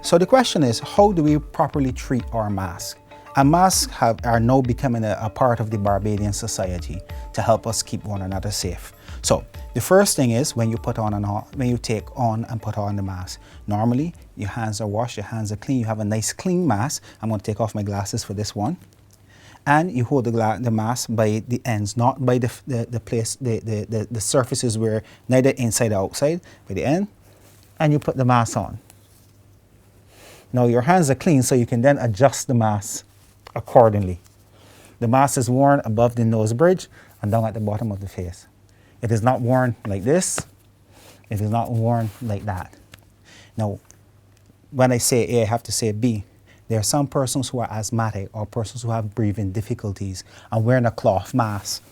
So the question is, how do we properly treat our masks? And masks are now becoming a part of the Barbadian society to help us keep one another safe. So the first thing is when you take on and put on the mask. Normally your hands are washed, your hands are clean, you have a nice clean mask. I'm going to take off my glasses for this one. And you hold the mask by the ends, not by the surfaces where neither inside or outside, by the end, and you put the mask on. Now your hands are clean, so you can then adjust the mask accordingly. The mask is worn above the nose bridge and down at the bottom of the face. It is not worn like this. It is not worn like that. Now, when I say A, I have to say B. There are some persons who are asthmatic or persons who have breathing difficulties, and wearing a cloth mask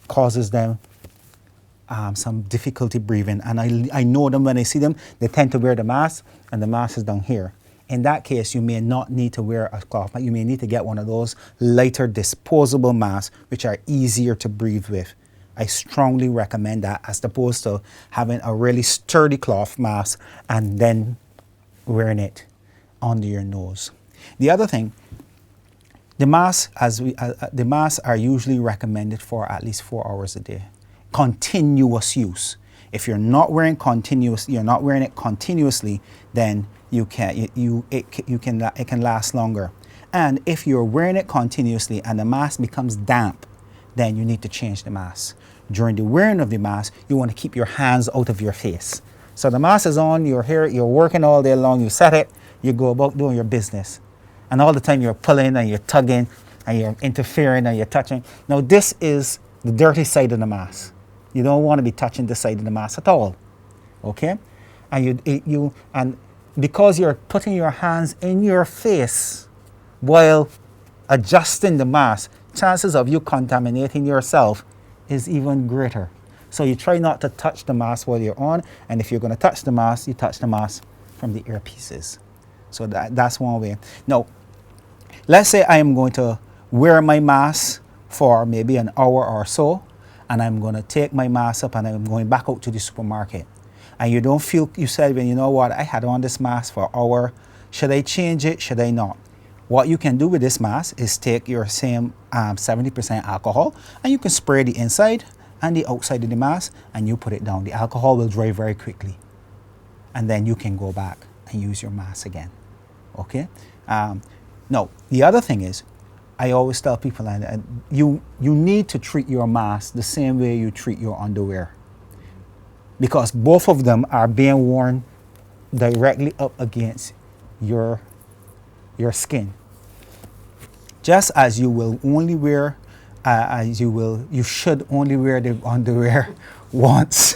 causes them some difficulty breathing. And I know them when I see them, they tend to wear the mask and the mask is down here. In that case, you may not need to wear a cloth mask. You may need to get one of those lighter disposable masks, which are easier to breathe with. I strongly recommend that as opposed to having a really sturdy cloth mask and then wearing it under your nose. The other thing, the masks are usually recommended for at least 4 hours a day. Continuous use. If you're not wearing it continuously, then it can last longer. And if you're wearing it continuously and the mask becomes damp, then you need to change the mask. During the wearing of the mask, you want to keep your hands out of your face. So the mask is on, you're here, you're working all day long, you set it, you go about doing your business. And all the time you're pulling and you're tugging and you're interfering and you're touching. Now this is the dirty side of the mask. You don't want to be touching the side of the mask at all. Okay? And because you're putting your hands in your face while adjusting the mask, chances of you contaminating yourself is even greater. So you try not to touch the mask while you're on, and if you're going to touch the mask, you touch the mask from the earpieces. So that's one way. Now, let's say I am going to wear my mask for maybe an hour or so, and I'm going to take my mask up and I'm going back out to the supermarket. And you said, well, you know what, I had on this mask for an hour. Should I change it? Should I not? What you can do with this mask is take your same 70% alcohol and you can spray the inside and the outside of the mask and you put it down. The alcohol will dry very quickly. And then you can go back and use your mask again. Okay? Now, the other thing is, I always tell people that you need to treat your mask the same way you treat your underwear. Because both of them are being worn directly up against your skin. Just as you will only wear, you should only wear the underwear once.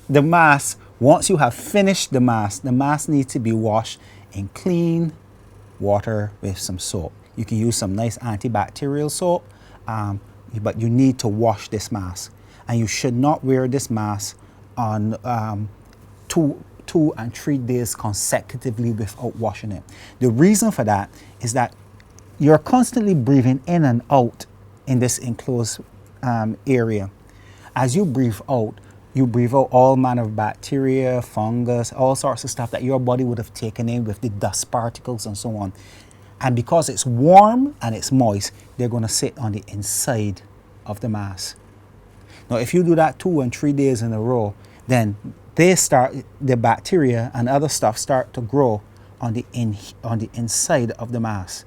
The mask, once you have finished the mask needs to be washed in clean water with some soap. You can use some nice antibacterial soap, but you need to wash this mask. And you should not wear this mask on 2 and 3 days consecutively without washing it. The reason for that is that you're constantly breathing in and out in this enclosed area. As you breathe out all manner of bacteria, fungus, all sorts of stuff that your body would have taken in with the dust particles and so on. And because it's warm and it's moist, they're going to sit on the inside of the mask. Now, if you do that 2 and 3 days in a row, then the bacteria and other stuff start to grow on the inside of the mask.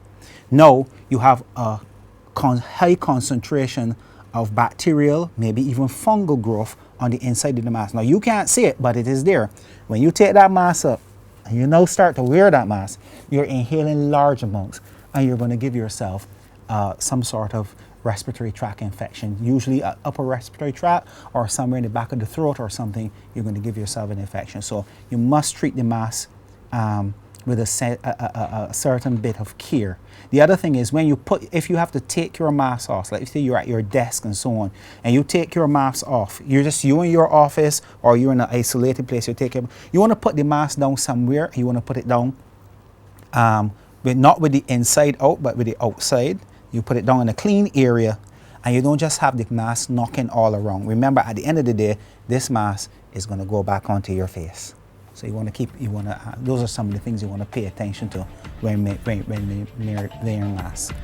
Now you have a high concentration of bacterial, maybe even fungal growth on the inside of the mask. Now you can't see it, but it is there. When you take that mask up and you now start to wear that mask, you're inhaling large amounts and you're going to give yourself some sort of respiratory tract infection, usually upper respiratory tract or somewhere in the back of the throat or something. You're going to give yourself an infection. So you must treat the mask with a certain bit of care. The other thing is if you have to take your mask off, like say you're at your desk and so on, and you take your mask off, you in your office or you're in an isolated place, you want to put the mask down somewhere. You want to put it down, not with the inside out, but with the outside. You put it down in a clean area, and you don't just have the mask knocking all around. Remember, at the end of the day, this mask is going to go back onto your face. So those are some of the things you want to pay attention to when wearing masks.